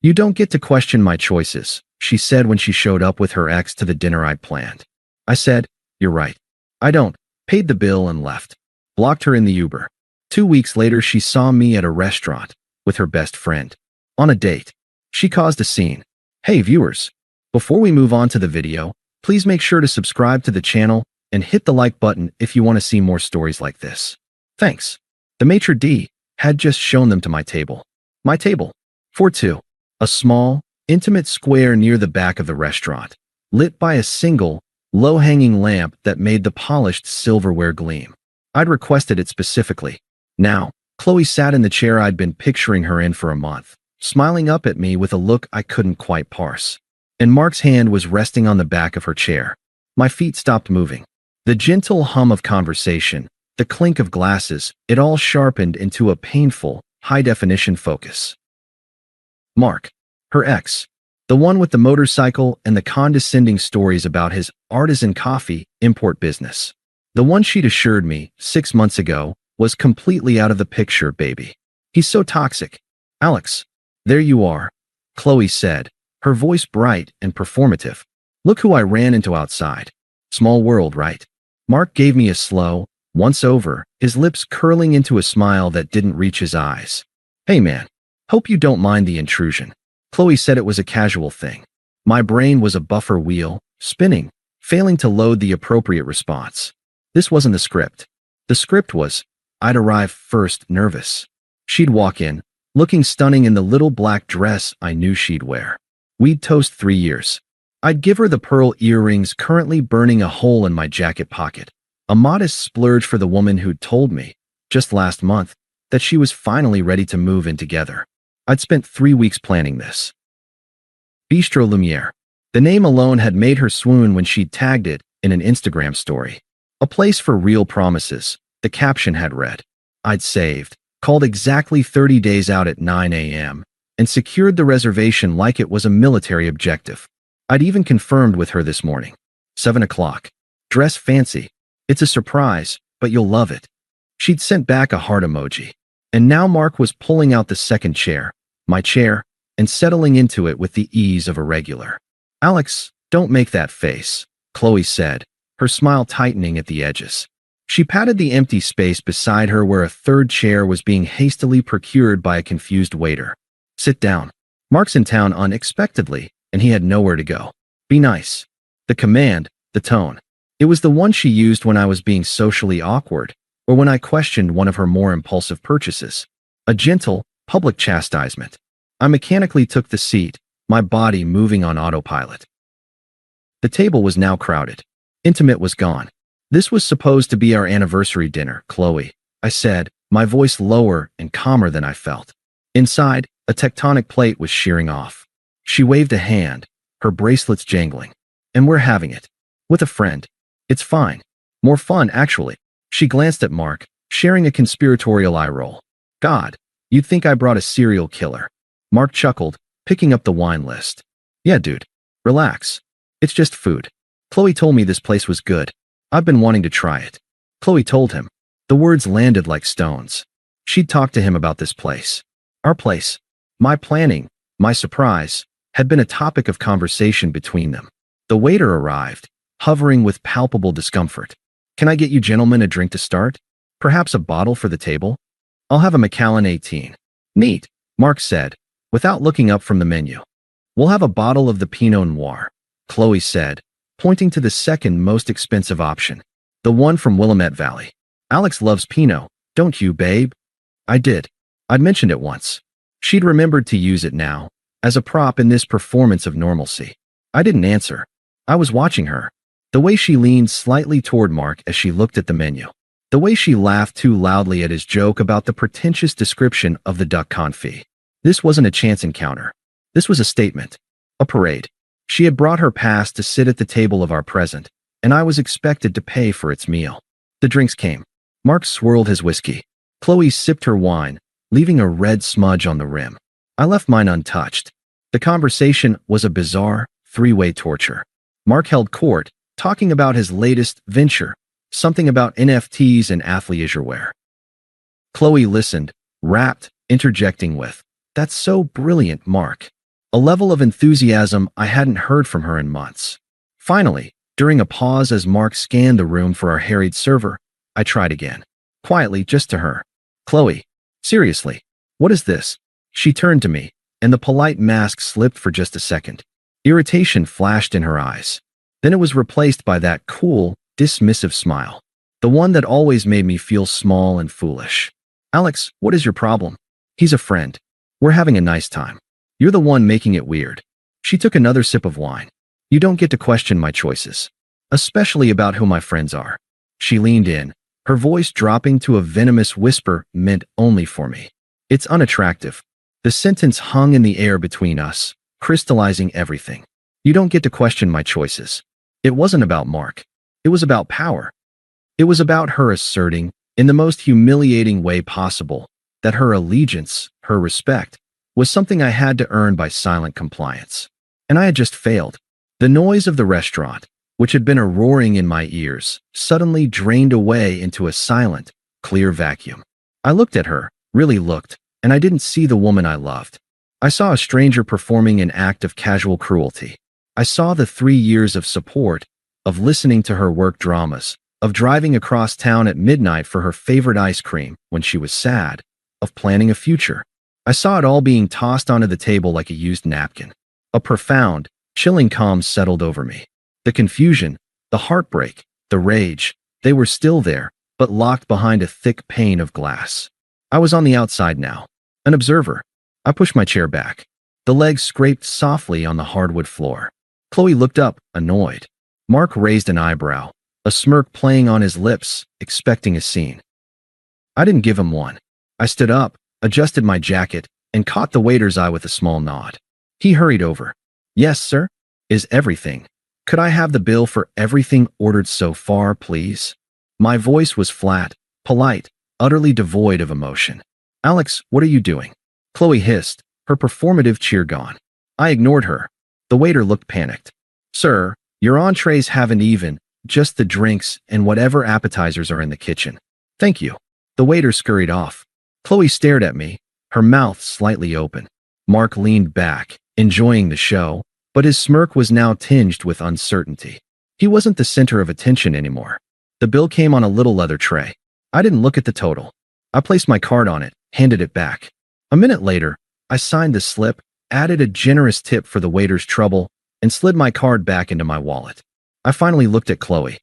You don't get to question my choices, she said when she showed up with her ex to the dinner I'd planned. I said, you're right. I don't. Paid the bill and left. Blocked her in the Uber. 2 weeks later, she saw me at a restaurant with her best friend. On a date. She caused a scene. Hey viewers, before we move on to the video, please make sure to subscribe to the channel and hit the like button if you want to see more stories like this. Thanks. The maitre d' had just shown them to my table. My table. 4-2. A small, intimate square near the back of the restaurant, lit by a single, low-hanging lamp that made the polished silverware gleam. I'd requested it specifically. Now, Chloe sat in the chair I'd been picturing her in for a month, smiling up at me with a look I couldn't quite parse. And Mark's hand was resting on the back of her chair. My feet stopped moving. The gentle hum of conversation, the clink of glasses, it all sharpened into a painful, high-definition focus. Mark. Her ex. The one with the motorcycle and the condescending stories about his artisan coffee import business. The one she'd assured me, 6 months ago, was completely out of the picture, baby. He's so toxic. Alex. There you are, Chloe said, her voice bright and performative. Look who I ran into outside. Small world, right? Mark gave me a slow, once over, his lips curling into a smile that didn't reach his eyes. Hey man, hope you don't mind the intrusion. Chloe said it was a casual thing. My brain was a buffer wheel, spinning, failing to load the appropriate response. This wasn't the script. The script was, I'd arrive first, nervous. She'd walk in, looking stunning in the little black dress I knew she'd wear. We'd toast 3 years. I'd give her the pearl earrings currently burning a hole in my jacket pocket, a modest splurge for the woman who'd told me, just last month, that she was finally ready to move in together. I'd spent 3 weeks planning this. Bistro Lumiere. The name alone had made her swoon when she'd tagged it in an Instagram story. A place for real promises, the caption had read. I'd saved, called exactly 30 days out at 9 a.m., and secured the reservation like it was a military objective. I'd even confirmed with her this morning. 7 o'clock. Dress fancy. It's a surprise, but you'll love it. She'd sent back a heart emoji. And now Mark was pulling out the second chair, my chair, and settling into it with the ease of a regular. Alex, don't make that face, Chloe said, her smile tightening at the edges. She patted the empty space beside her where a third chair was being hastily procured by a confused waiter. Sit down. Mark's in town unexpectedly, and he had nowhere to go. Be nice. The command, the tone. It was the one she used when I was being socially awkward, or when I questioned one of her more impulsive purchases. A gentle, public chastisement. I mechanically took the seat, my body moving on autopilot. The table was now crowded. Intimate was gone. This was supposed to be our anniversary dinner, Chloe, I said, my voice lower and calmer than I felt. Inside, a tectonic plate was shearing off. She waved a hand, her bracelets jangling. And we're having it. With a friend. It's fine. More fun, actually. She glanced at Mark, sharing a conspiratorial eye roll. God, you'd think I brought a serial killer. Mark chuckled, picking up the wine list. Yeah, dude. Relax. It's just food. Chloe told me this place was good. I've been wanting to try it. Chloe told him. The words landed like stones. She'd talked to him about this place. Our place. My planning, my surprise, had been a topic of conversation between them. The waiter arrived, hovering with palpable discomfort. Can I get you gentlemen a drink to start? Perhaps a bottle for the table? I'll have a Macallan 18. Neat, Mark said, without looking up from the menu. We'll have a bottle of the Pinot Noir, Chloe said, pointing to the second most expensive option. The one from Willamette Valley. Alex loves Pinot, don't you, babe? I did. I'd mentioned it once. She'd remembered to use it now, as a prop in this performance of normalcy. I didn't answer. I was watching her. The way she leaned slightly toward Mark as she looked at the menu. The way she laughed too loudly at his joke about the pretentious description of the duck confit. This wasn't a chance encounter. This was a statement. A parade. She had brought her past to sit at the table of our present, and I was expected to pay for its meal. The drinks came. Mark swirled his whiskey. Chloe sipped her wine, leaving a red smudge on the rim. I left mine untouched. The conversation was a bizarre, three-way torture. Mark held court, talking about his latest venture, something about NFTs and athleisure wear. Chloe listened, rapt, interjecting with, "That's so brilliant, Mark. a level of enthusiasm I hadn't heard from her in months. Finally, during a pause as Mark scanned the room for our harried server, I tried again. Quietly, just to her. Chloe, seriously, what is this? She turned to me, and the polite mask slipped for just a second. Irritation flashed in her eyes. Then it was replaced by that cool, dismissive smile. The one that always made me feel small and foolish. Alex, what is your problem? He's a friend. We're having a nice time. You're the one making it weird. She took another sip of wine. You don't get to question my choices. Especially about who my friends are. She leaned in, her voice dropping to a venomous whisper meant only for me. It's unattractive. The sentence hung in the air between us, crystallizing everything. You don't get to question my choices. It wasn't about Mark. It was about power. It was about her asserting, in the most humiliating way possible, that her allegiance, her respect, was something I had to earn by silent compliance. And I had just failed. The noise of the restaurant, which had been a roaring in my ears, suddenly drained away into a silent, clear vacuum. I looked at her, really looked, and I didn't see the woman I loved. I saw a stranger performing an act of casual cruelty. I saw the 3 years of support, of listening to her work dramas, of driving across town at midnight for her favorite ice cream when she was sad, of planning a future. I saw it all being tossed onto the table like a used napkin. A profound, chilling calm settled over me. The confusion, the heartbreak, the rage, they were still there, but locked behind a thick pane of glass. I was on the outside now, an observer. I pushed my chair back. The legs scraped softly on the hardwood floor. Chloe looked up, annoyed. Mark raised an eyebrow, a smirk playing on his lips, expecting a scene. I didn't give him one. I stood up, adjusted my jacket, and caught the waiter's eye with a small nod. He hurried over. Yes, sir? Is everything? Could I have the bill for everything ordered so far, please? My voice was flat, polite, utterly devoid of emotion. Alex, what are you doing? Chloe hissed, her performative cheer gone. I ignored her. The waiter looked panicked. Sir, your entrees haven't even, just the drinks and whatever appetizers are in the kitchen. Thank you. The waiter scurried off. Chloe stared at me, her mouth slightly open. Mark leaned back, enjoying the show, but his smirk was now tinged with uncertainty. He wasn't the center of attention anymore. The bill came on a little leather tray. I didn't look at the total. I placed my card on it, handed it back. A minute later, I signed the slip, added a generous tip for the waiter's trouble, and slid my card back into my wallet. I finally looked at Chloe.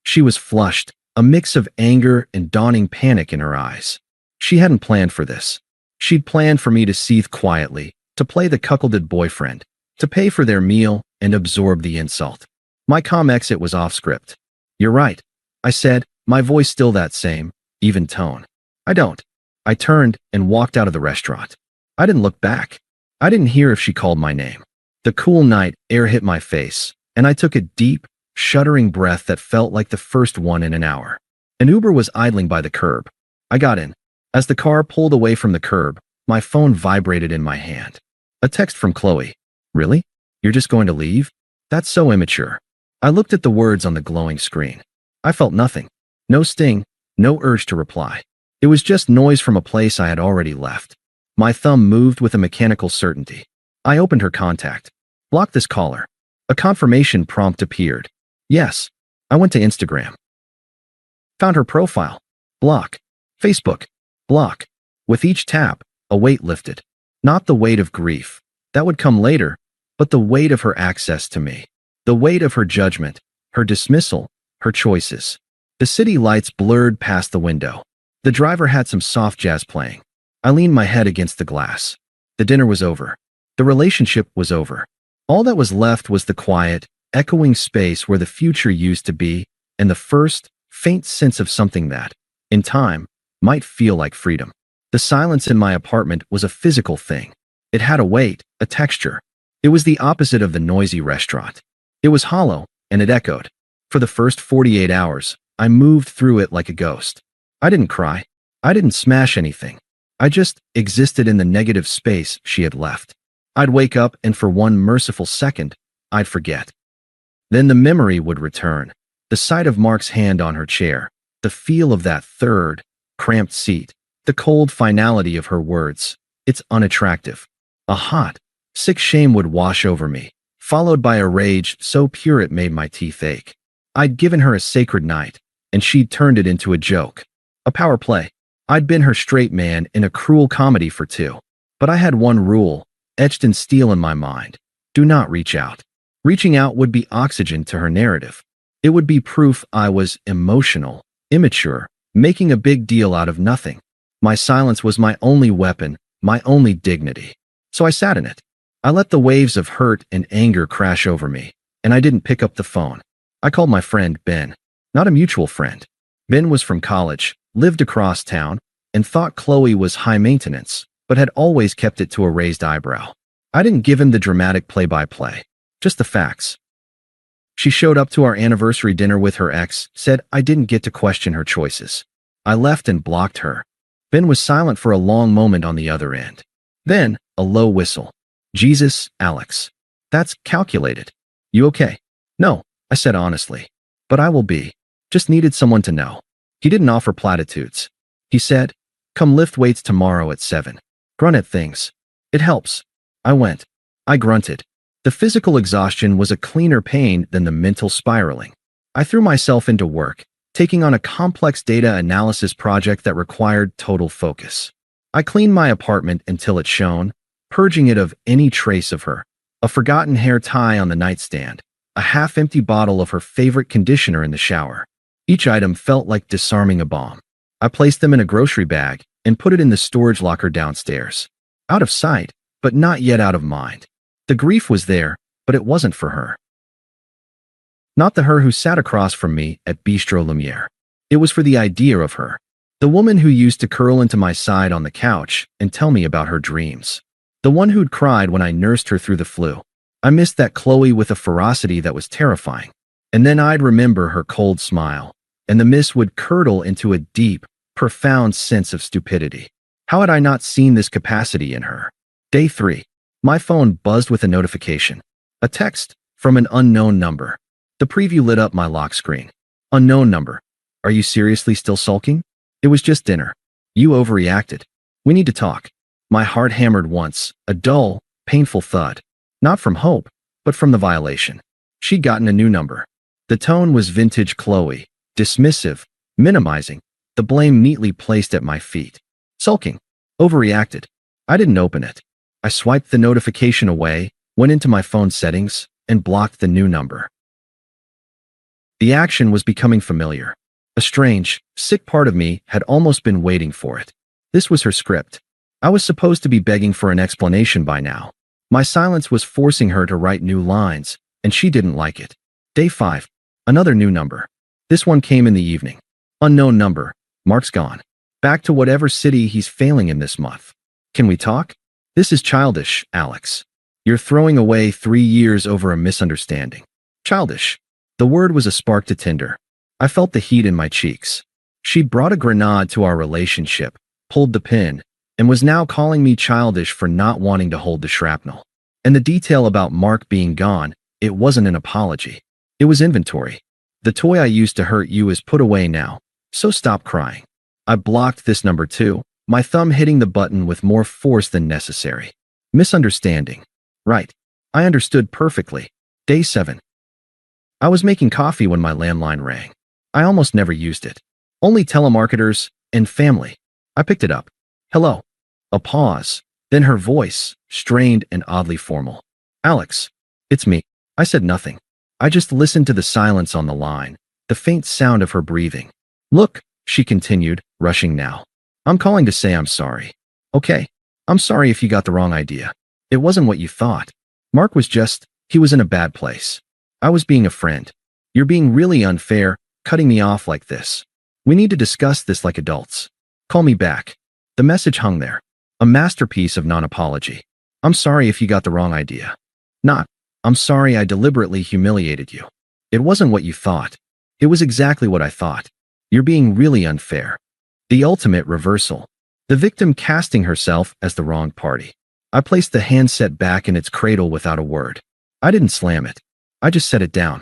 She was flushed, a mix of anger and dawning panic in her eyes. She hadn't planned for this. She'd planned for me to seethe quietly, to play the cuckolded boyfriend, to pay for their meal and absorb the insult. My calm exit was off script. You're right, I said, my voice still that same, even tone. I don't. I turned and walked out of the restaurant. I didn't look back. I didn't hear if she called my name. The cool night air hit my face, and I took a deep, shuddering breath that felt like the first one in an hour. An Uber was idling by the curb. I got in. As the car pulled away from the curb, my phone vibrated in my hand. A text from Chloe. Really? You're just going to leave? That's so immature. I looked at the words on the glowing screen. I felt nothing. No sting, no urge to reply. It was just noise from a place I had already left. My thumb moved with a mechanical certainty. I opened her contact. Block this caller. A confirmation prompt appeared. Yes. I went to Instagram. Found her profile. Block. Facebook. Block. With each tap, a weight lifted. Not the weight of grief. That would come later, but the weight of her access to me. The weight of her judgment, her dismissal, her choices. The city lights blurred past the window. The driver had some soft jazz playing. I leaned my head against the glass. The dinner was over. The relationship was over. All that was left was the quiet, echoing space where the future used to be, and the first, faint sense of something that, in time, might feel like freedom. The silence in my apartment was a physical thing. It had a weight, a texture. It was the opposite of the noisy restaurant. It was hollow, and it echoed. For the first 48 hours, I moved through it like a ghost. I didn't cry. I didn't smash anything. I just existed in the negative space she had left. I'd wake up and for one merciful second, I'd forget. Then the memory would return. The sight of Mark's hand on her chair, the feel of that third, cramped seat, the cold finality of her words. It's unattractive. A hot, Sick shame would wash over me, followed by a rage so pure it made my teeth ache. I'd given her a sacred night, and she'd turned it into a joke. A power play. I'd been her straight man in a cruel comedy for two. But I had one rule, etched in steel in my mind. Do not reach out. Reaching out would be oxygen to her narrative. It would be proof I was emotional, immature, making a big deal out of nothing. My silence was my only weapon, my only dignity. So I sat in it. I let the waves of hurt and anger crash over me, and I didn't pick up the phone. I called my friend Ben, not a mutual friend. Ben was from college, lived across town, and thought Chloe was high maintenance, but had always kept it to a raised eyebrow. I didn't give him the dramatic play-by-play, just the facts. She showed up to our anniversary dinner with her ex, said I didn't get to question her choices. I left and blocked her. Ben was silent for a long moment on the other end. Then, a low whistle. Jesus, Alex. That's calculated. You okay? No, I said honestly. But I will be. Just needed someone to know. He didn't offer platitudes. He said, come lift weights tomorrow at 7. Grunt at things. It helps. I went. I grunted. The physical exhaustion was a cleaner pain than the mental spiraling. I threw myself into work, taking on a complex data analysis project that required total focus. I cleaned my apartment until it shone, purging it of any trace of her. A forgotten hair tie on the nightstand, a half-empty bottle of her favorite conditioner in the shower. Each item felt like disarming a bomb. I placed them in a grocery bag and put it in the storage locker downstairs. Out of sight, but not yet out of mind. The grief was there, but it wasn't for her. Not the her who sat across from me at Bistro Lumiere. It was for the idea of her. The woman who used to curl into my side on the couch and tell me about her dreams. The one who'd cried when I nursed her through the flu. I missed that Chloe with a ferocity that was terrifying. And then I'd remember her cold smile, and the mist would curdle into a deep, profound sense of stupidity. How had I not seen this capacity in her? Day 3. My phone buzzed with a notification. A text from an unknown number. The preview lit up my lock screen. Unknown number. Are you seriously still sulking? It was just dinner. You overreacted. We need to talk. My heart hammered once, a dull, painful thud. Not from hope, but from the violation. She'd gotten a new number. The tone was vintage Chloe, dismissive, minimizing, the blame neatly placed at my feet. Sulking. Overreacted. I didn't open it. I swiped the notification away, went into my phone settings, and blocked the new number. The action was becoming familiar. A strange, sick part of me had almost been waiting for it. This was her script. I was supposed to be begging for an explanation by now. My silence was forcing her to write new lines, and she didn't like it. Day 5. Another new number. This one came in the evening. Unknown number. Mark's gone. Back to whatever city he's failing in this month. Can we talk? This is childish, Alex. You're throwing away 3 years over a misunderstanding. Childish. The word was a spark to tinder. I felt the heat in my cheeks. She'd brought a grenade to our relationship, pulled the pin, and was now calling me childish for not wanting to hold the shrapnel. And the detail about Mark being gone, it wasn't an apology. It was inventory. The toy I used to hurt you is put away now, so stop crying. I blocked this number too, my thumb hitting the button with more force than necessary. Misunderstanding. Right. I understood perfectly. Day 7. I was making coffee when my landline rang. I almost never used it. Only telemarketers and family. I picked it up. Hello. A pause. Then her voice, strained and oddly formal. Alex. It's me. I said nothing. I just listened to the silence on the line, the faint sound of her breathing. Look, she continued, rushing now. I'm calling to say I'm sorry. Okay. I'm sorry if you got the wrong idea. It wasn't what you thought. Mark was he was in a bad place. I was being a friend. You're being really unfair, cutting me off like this. We need to discuss this like adults. Call me back. The message hung there. A masterpiece of non-apology. I'm sorry if you got the wrong idea. Not, I'm sorry I deliberately humiliated you. It wasn't what you thought. It was exactly what I thought. You're being really unfair. The ultimate reversal. The victim casting herself as the wrong party. I placed the handset back in its cradle without a word. I didn't slam it. I just set it down.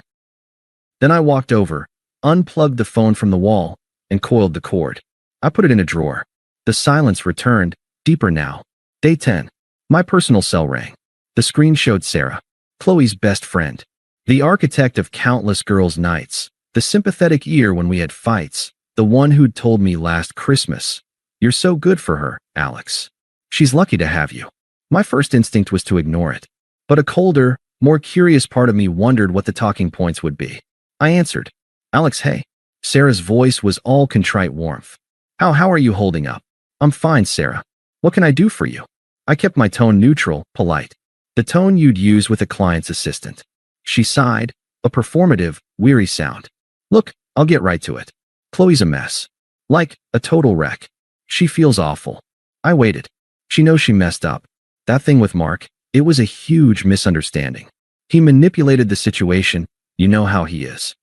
Then I walked over, unplugged the phone from the wall, and coiled the cord. I put it in a drawer. The silence returned, deeper now. Day 10. My personal cell rang. The screen showed Sarah, Chloe's best friend, the architect of countless girls' nights, the sympathetic ear when we had fights, the one who'd told me last Christmas, "You're so good for her, Alex. She's lucky to have you." My first instinct was to ignore it, but a colder, more curious part of me wondered what the talking points would be. I answered, "Alex, hey." Sarah's voice was all contrite warmth. How are you holding up?" "I'm fine, Sarah. What can I do for you?" I kept my tone neutral, polite. The tone you'd use with a client's assistant. She sighed, a performative, weary sound. "Look, I'll get right to it. Chloe's a mess. Like, a total wreck. She feels awful." I waited. She knows she messed up. That thing with Mark, it was a huge misunderstanding. He manipulated the situation. You know how he is.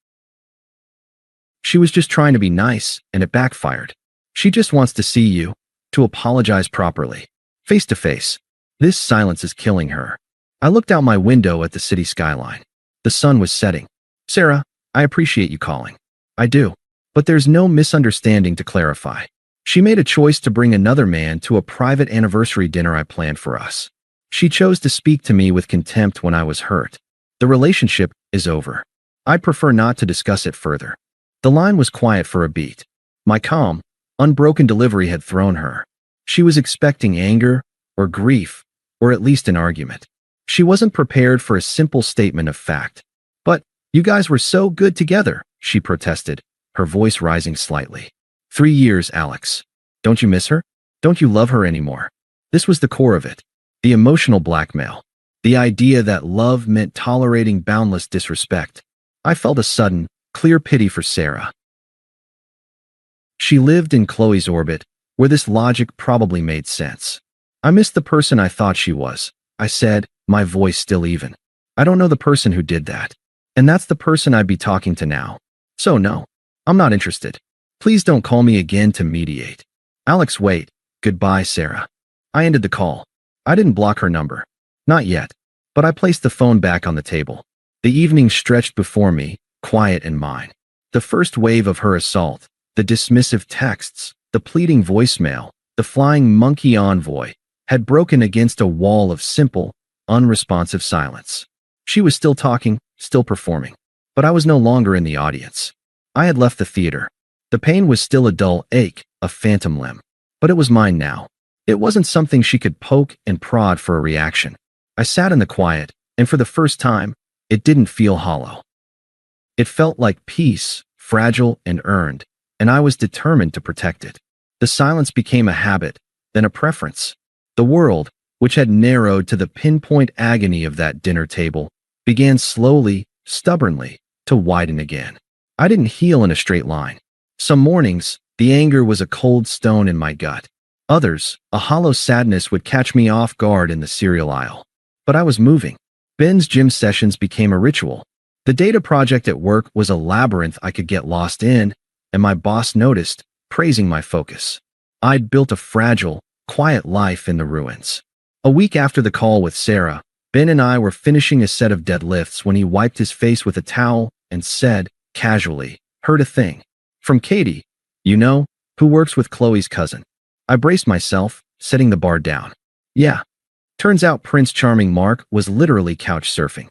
She was just trying to be nice, and it backfired. She just wants to see you, to apologize properly. Face to face. This silence is killing her. I looked out my window at the city skyline. The sun was setting. "Sarah, I appreciate you calling." "I do. But there's no misunderstanding to clarify. She made a choice to bring another man to a private anniversary dinner I planned for us. She chose to speak to me with contempt when I was hurt. The relationship is over. I'd prefer not to discuss it further." The line was quiet for a beat. My calm, unbroken delivery had thrown her. She was expecting anger, or grief, or at least an argument. She wasn't prepared for a simple statement of fact. "But, you guys were so good together," she protested, her voice rising slightly. 3 years, Alex. Don't you miss her? Don't you love her anymore?" This was the core of it. The emotional blackmail. The idea that love meant tolerating boundless disrespect. I felt a sudden, clear pity for Sarah. She lived in Chloe's orbit, where this logic probably made sense. "I missed the person I thought she was," I said, my voice still even. "I don't know the person who did that. And that's the person I'd be talking to now. So no, I'm not interested. Please don't call me again to mediate." "Alex, wait. Goodbye, Sarah." I ended the call. I didn't block her number. Not yet. But I placed the phone back on the table. The evening stretched before me, quiet and mine. The first wave of her assault, the dismissive texts, the pleading voicemail, the flying monkey envoy, had broken against a wall of simple, unresponsive silence. She was still talking, still performing. But I was no longer in the audience. I had left the theater. The pain was still a dull ache, a phantom limb. But it was mine now. It wasn't something she could poke and prod for a reaction. I sat in the quiet, and for the first time, it didn't feel hollow. It felt like peace, fragile and earned, and I was determined to protect it. The silence became a habit, then a preference. The world, which had narrowed to the pinpoint agony of that dinner table, began slowly, stubbornly, to widen again. I didn't heal in a straight line. Some mornings, the anger was a cold stone in my gut. Others, a hollow sadness would catch me off guard in the cereal aisle. But I was moving. Ben's gym sessions became a ritual. The data project at work was a labyrinth I could get lost in, and my boss noticed, praising my focus. I'd built a fragile, quiet life in the ruins. A week after the call with Sarah, Ben and I were finishing a set of deadlifts when he wiped his face with a towel and said, casually, "Heard a thing from Katie, you know, who works with Chloe's cousin." I braced myself, setting the bar down. "Yeah. Turns out Prince Charming Mark was literally couch surfing.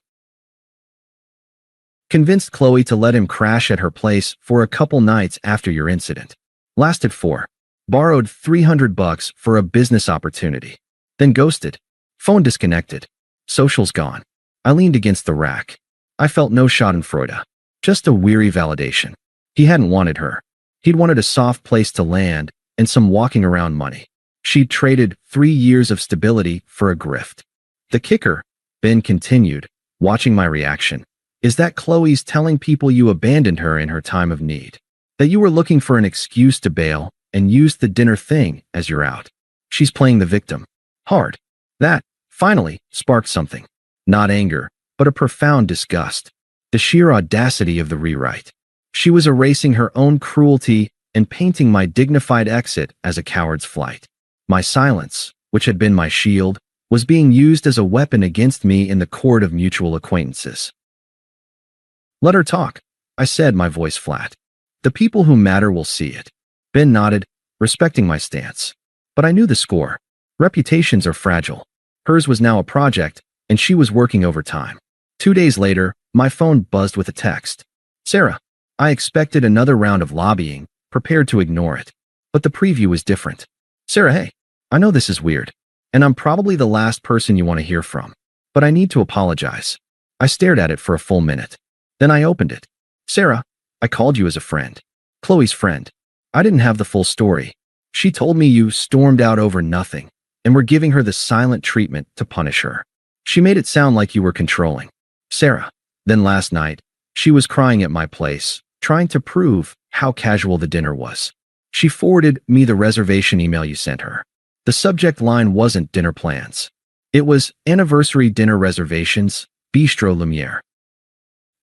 Convinced Chloe to let him crash at her place for a couple nights after your incident. Lasted 4. Borrowed $300 for a business opportunity. Then ghosted. Phone disconnected. Socials gone." I leaned against the rack. I felt no schadenfreude. Just a weary validation. He hadn't wanted her. He'd wanted a soft place to land and some walking around money. She'd traded 3 years of stability for a grift. The kicker, Ben continued, watching my reaction, is that Chloe's telling people you abandoned her in her time of need. That you were looking for an excuse to bail and used the dinner thing as your out. She's playing the victim. Hard. That, finally, sparked something. Not anger, but a profound disgust. The sheer audacity of the rewrite. She was erasing her own cruelty and painting my dignified exit as a coward's flight. My silence, which had been my shield, was being used as a weapon against me in the court of mutual acquaintances. "Let her talk," I said, my voice flat. "The people who matter will see it." Ben nodded, respecting my stance. But I knew the score. Reputations are fragile. Hers was now a project, and she was working overtime. 2 days later, my phone buzzed with a text. Sarah. I expected another round of lobbying, prepared to ignore it. But the preview was different. Sarah, hey. I know this is weird, and I'm probably the last person you want to hear from, but I need to apologize. I stared at it for a full minute. Then I opened it. Sarah, I called you as a friend. Chloe's friend. I didn't have the full story. She told me you stormed out over nothing and were giving her the silent treatment to punish her. She made it sound like you were controlling. Sarah. Then last night, she was crying at my place, trying to prove how casual the dinner was. She forwarded me the reservation email you sent her. The subject line wasn't dinner plans. It was anniversary dinner reservations, Bistro Lumiere.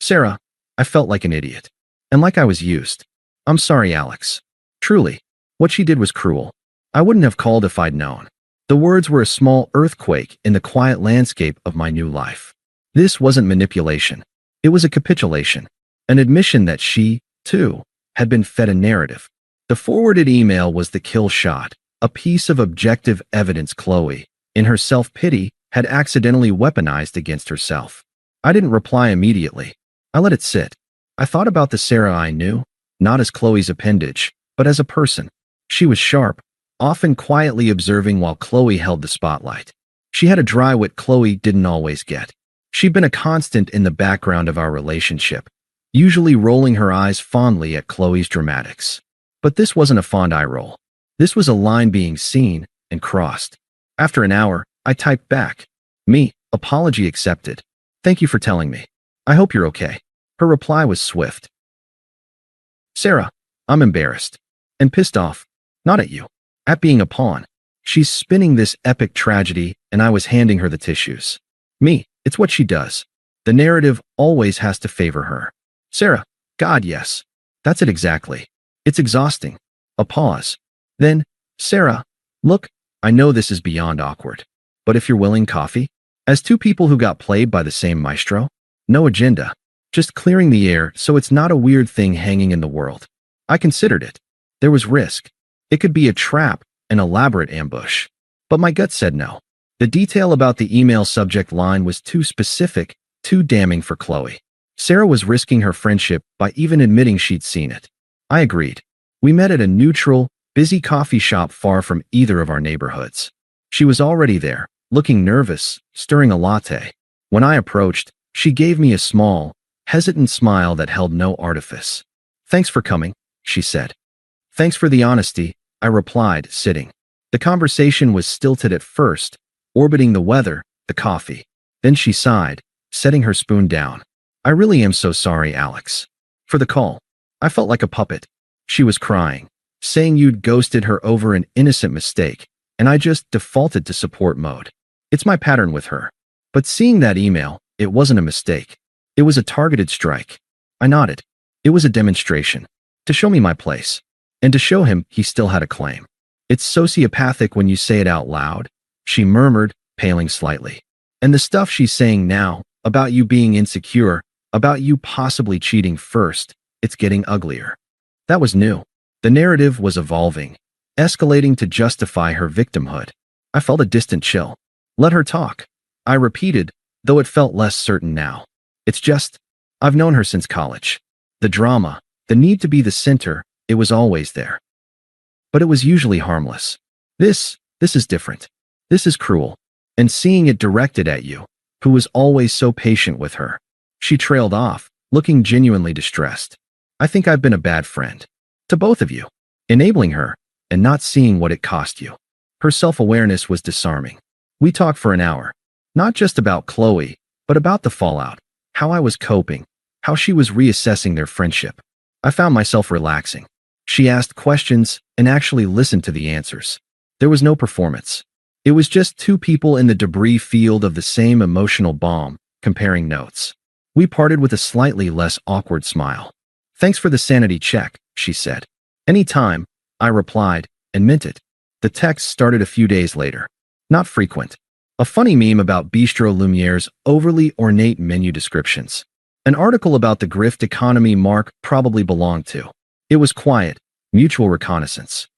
Sarah, I felt like an idiot. And like I was used. I'm sorry, Alex. Truly, what she did was cruel. I wouldn't have called if I'd known. The words were a small earthquake in the quiet landscape of my new life. This wasn't manipulation. It was a capitulation. An admission that she, too, had been fed a narrative. The forwarded email was the kill shot. A piece of objective evidence Chloe, in her self-pity, had accidentally weaponized against herself. I didn't reply immediately. I let it sit. I thought about the Sarah I knew, not as Chloe's appendage, but as a person. She was sharp, often quietly observing while Chloe held the spotlight. She had a dry wit Chloe didn't always get. She'd been a constant in the background of our relationship, usually rolling her eyes fondly at Chloe's dramatics. But this wasn't a fond eye roll. This was a line being seen and crossed. After an hour, I typed back. Me, apology accepted. Thank you for telling me. I hope you're okay. Her reply was swift. Sarah, I'm embarrassed. And pissed off. Not at you. At being a pawn. She's spinning this epic tragedy, and I was handing her the tissues. Me, it's what she does. The narrative always has to favor her. Sarah, God, yes. That's it exactly. It's exhausting. A pause. Then, Sarah, look, I know this is beyond awkward. But if you're willing, coffee? As two people who got played by the same maestro? No agenda. Just clearing the air so it's not a weird thing hanging in the world. I considered it. There was risk. It could be a trap, an elaborate ambush. But my gut said no. The detail about the email subject line was too specific, too damning for Chloe. Sarah was risking her friendship by even admitting she'd seen it. I agreed. We met at a neutral, busy coffee shop far from either of our neighborhoods. She was already there, looking nervous, stirring a latte. When I approached, she gave me a small, hesitant smile that held no artifice. Thanks for coming, she said. Thanks for the honesty, I replied, sitting. The conversation was stilted at first, orbiting the weather, the coffee. Then she sighed, setting her spoon down. I really am so sorry, Alex. For the call. I felt like a puppet. She was crying, saying you'd ghosted her over an innocent mistake, and I just defaulted to support mode. It's my pattern with her. But seeing that email, it wasn't a mistake. It was a targeted strike. I nodded. It was a demonstration. To show me my place. And to show him he still had a claim. It's sociopathic when you say it out loud, she murmured, paling slightly. And the stuff she's saying now, about you being insecure, about you possibly cheating first, it's getting uglier. That was new. The narrative was evolving, escalating to justify her victimhood. I felt a distant chill. Let her talk. I repeated, though it felt less certain now. It's just, I've known her since college. The drama, the need to be the center, it was always there. But it was usually harmless. This is different. This is cruel. And seeing it directed at you, who was always so patient with her. She trailed off, looking genuinely distressed. I think I've been a bad friend. To both of you. Enabling her, and not seeing what it cost you. Her self-awareness was disarming. We talked for an hour. Not just about Chloe, but about the fallout. How I was coping. How she was reassessing their friendship. I found myself relaxing. She asked questions and actually listened to the answers. There was no performance. It was just two people in the debris field of the same emotional bomb, comparing notes. We parted with a slightly less awkward smile. Thanks for the sanity check, she said. Anytime, I replied, and meant it. The text started a few days later. Not frequent. A funny meme about Bistro Lumiere's overly ornate menu descriptions. An article about the grift economy Mark probably belonged to. It was quiet, mutual reconnaissance.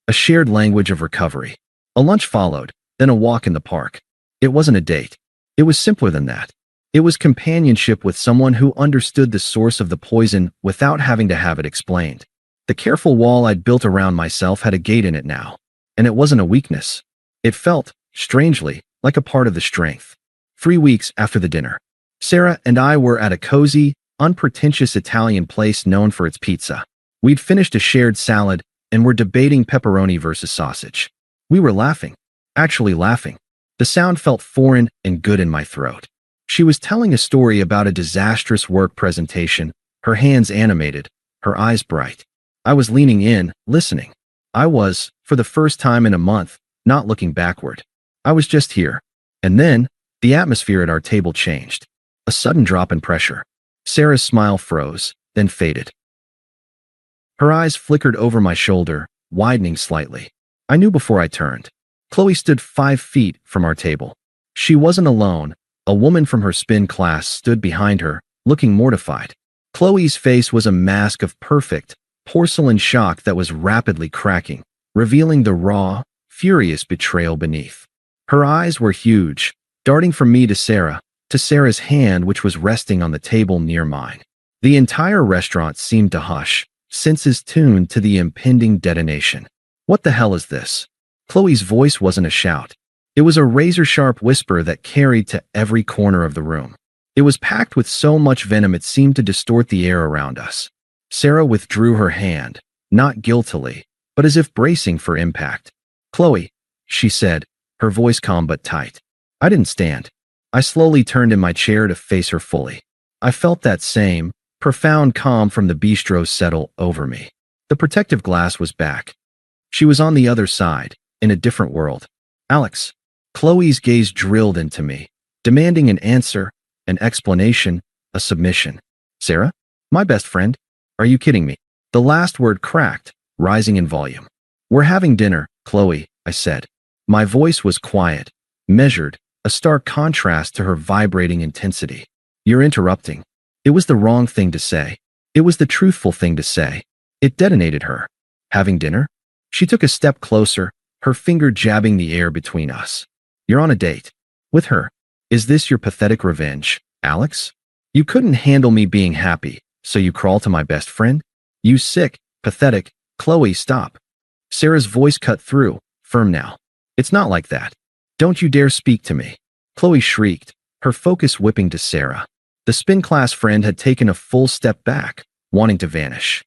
A shared language of recovery. A lunch followed, then a walk in the park. It wasn't a date. It was simpler than that. It was companionship with someone who understood the source of the poison without having to have it explained. The careful wall I'd built around myself had a gate in it now, and it wasn't a weakness. It felt, strangely, like a part of the strength. 3 weeks after the dinner, Sarah and I were at a cozy, unpretentious Italian place known for its pizza. We'd finished a shared salad and were debating pepperoni versus sausage. We were laughing. Actually laughing. The sound felt foreign and good in my throat. She was telling a story about a disastrous work presentation, her hands animated, her eyes bright. I was leaning in, listening. I was, for the first time in a month, not looking backward. I was just here. And then, the atmosphere at our table changed. A sudden drop in pressure. Sarah's smile froze, then faded. Her eyes flickered over my shoulder, widening slightly. I knew before I turned. Chloe stood 5 feet from our table. She wasn't alone. A woman from her spin class stood behind her, looking mortified. Chloe's face was a mask of perfect, porcelain shock that was rapidly cracking, revealing the raw, furious betrayal beneath. Her eyes were huge, darting from me to Sarah's hand which was resting on the table near mine. The entire restaurant seemed to hush, senses tuned to the impending detonation. What the hell is this? Chloe's voice wasn't a shout. It was a razor-sharp whisper that carried to every corner of the room. It was packed with so much venom it seemed to distort the air around us. Sarah withdrew her hand, not guiltily, but as if bracing for impact. "Chloe," she said, her voice calm but tight. I didn't stand. I slowly turned in my chair to face her fully. I felt that same, profound calm from the bistro settle over me. The protective glass was back. She was on the other side, in a different world. "Alex." Chloe's gaze drilled into me, demanding an answer, an explanation, a submission. "Sarah? My best friend? Are you kidding me?" The last word cracked, rising in volume. "We're having dinner, Chloe," I said. My voice was quiet, measured, a stark contrast to her vibrating intensity. "You're interrupting." It was the wrong thing to say. It was the truthful thing to say. It detonated her. "Having dinner?" She took a step closer, her finger jabbing the air between us. "You're on a date. With her. Is this your pathetic revenge, Alex? You couldn't handle me being happy, so you crawl to my best friend? You sick, pathetic." "Chloe, stop." Sarah's voice cut through, firm now. "It's not like that. Don't you dare speak to me." Chloe shrieked, her focus whipping to Sarah. The spin class friend had taken a full step back, wanting to vanish.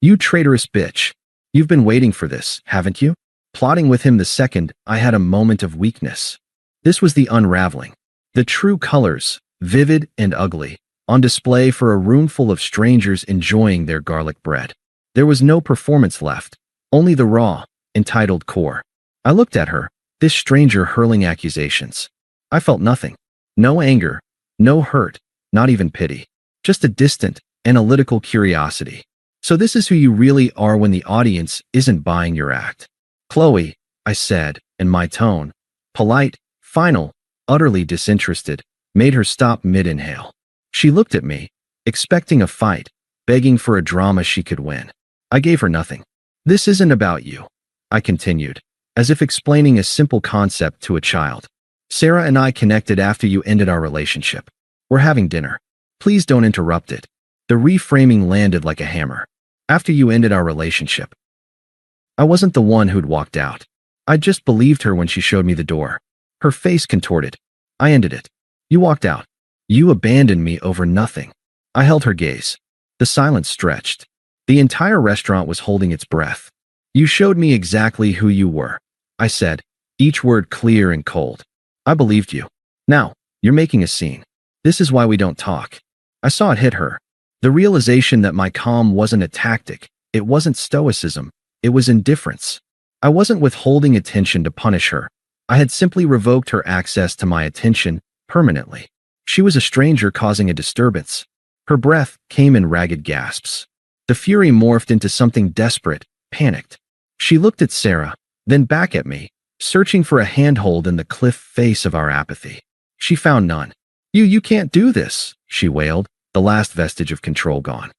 "You traitorous bitch. You've been waiting for this, haven't you?" Plotting with him the second I had a moment of weakness. This was the unraveling. The true colors, vivid and ugly, on display for a room full of strangers enjoying their garlic bread. There was no performance left, only the raw, entitled core. I looked at her, this stranger hurling accusations. I felt nothing. No anger, no hurt, not even pity. Just a distant, analytical curiosity. "So this is who you really are when the audience isn't buying your act." "Chloe," I said, and my tone, polite, final, utterly disinterested, made her stop mid-inhale. She looked at me, expecting a fight, begging for a drama she could win. I gave her nothing. "This isn't about you," I continued, as if explaining a simple concept to a child. "Sarah and I connected after you ended our relationship. We're having dinner. Please don't interrupt it." The reframing landed like a hammer. "After you ended our relationship." I wasn't the one who'd walked out. I just believed her when she showed me the door. Her face contorted. "I ended it. You walked out. You abandoned me over nothing." I held her gaze. The silence stretched. The entire restaurant was holding its breath. "You showed me exactly who you were," I said, each word clear and cold. "I believed you. Now, you're making a scene. This is why we don't talk." I saw it hit her. The realization that my calm wasn't a tactic, it wasn't stoicism, it was indifference. I wasn't withholding attention to punish her. I had simply revoked her access to my attention permanently. She was a stranger causing a disturbance. Her breath came in ragged gasps. The fury morphed into something desperate, panicked. She looked at Sarah, then back at me, searching for a handhold in the cliff face of our apathy. She found none. You can't do this," she wailed, the last vestige of control gone.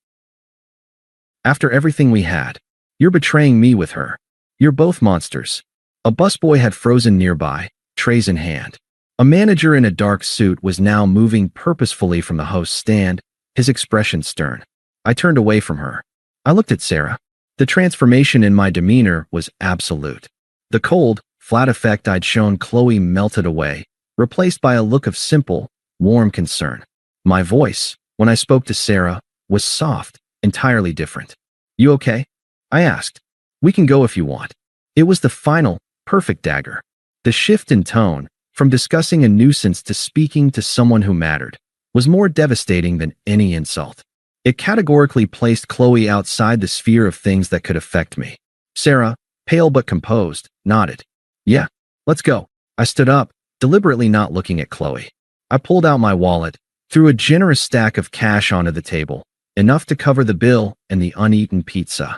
"After everything we had, you're betraying me with her. You're both monsters." A busboy had frozen nearby, trays in hand. A manager in a dark suit was now moving purposefully from the host's stand, his expression stern. I turned away from her. I looked at Sarah. The transformation in my demeanor was absolute. The cold, flat effect I'd shown Chloe melted away, replaced by a look of simple, warm concern. My voice, when I spoke to Sarah, was soft, entirely different. "You okay?" I asked. "We can go if you want." It was the final, perfect dagger. The shift in tone, from discussing a nuisance to speaking to someone who mattered, was more devastating than any insult. It categorically placed Chloe outside the sphere of things that could affect me. Sarah, pale but composed, nodded. "Yeah, let's go." I stood up, deliberately not looking at Chloe. I pulled out my wallet, threw a generous stack of cash onto the table, enough to cover the bill and the uneaten pizza.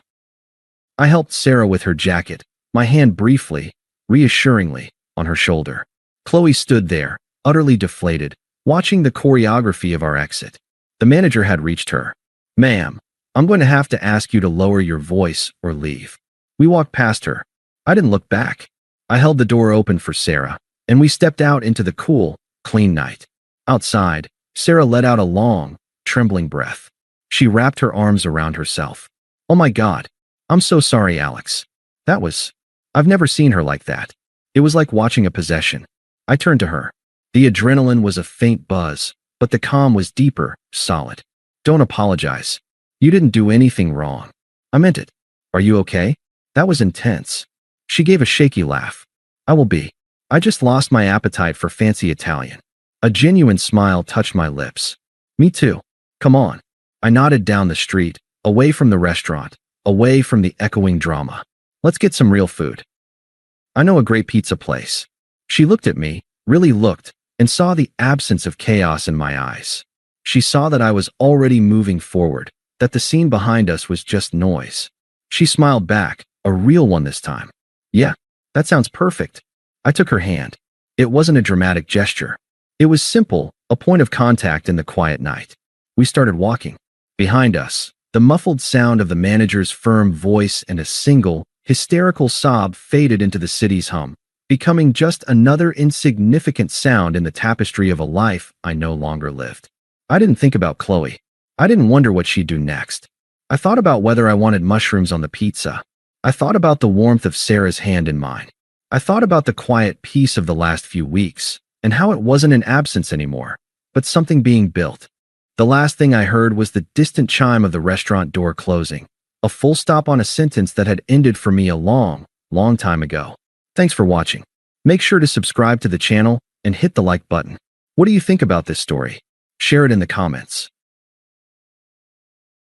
I helped Sarah with her jacket, my hand briefly, reassuringly, on her shoulder. Chloe stood there, utterly deflated, watching the choreography of our exit. The manager had reached her. "Ma'am, I'm going to have to ask you to lower your voice or leave." We walked past her. I didn't look back. I held the door open for Sarah, and we stepped out into the cool, clean night. Outside, Sarah let out a long, trembling breath. She wrapped her arms around herself. "Oh my God. I'm so sorry, Alex." I've never seen her like that. It was like watching a possession. I turned to her. The adrenaline was a faint buzz, but the calm was deeper, solid. "Don't apologize. You didn't do anything wrong." "I meant it. Are you okay?" That was intense. She gave a shaky laugh. "I will be. I just lost my appetite for fancy Italian." A genuine smile touched my lips. "Me too. Come on." I nodded down the street, away from the restaurant, away from the echoing drama. "Let's get some real food. I know a great pizza place." She looked at me, really looked, and saw the absence of chaos in my eyes. She saw that I was already moving forward, that the scene behind us was just noise. She smiled back, a real one this time. "Yeah, that sounds perfect." I took her hand. It wasn't a dramatic gesture. It was simple, a point of contact in the quiet night. We started walking. Behind us, the muffled sound of the manager's firm voice and a single, hysterical sob faded into the city's hum, becoming just another insignificant sound in the tapestry of a life I no longer lived. I didn't think about Chloe. I didn't wonder what she'd do next. I thought about whether I wanted mushrooms on the pizza. I thought about the warmth of Sarah's hand in mine. I thought about the quiet peace of the last few weeks, and how it wasn't an absence anymore, but something being built. The last thing I heard was the distant chime of the restaurant door closing, a full stop on a sentence that had ended for me a long, long time ago. Thanks for watching. Make sure to subscribe to the channel and hit the like button. What do you think about this story? Share it in the comments.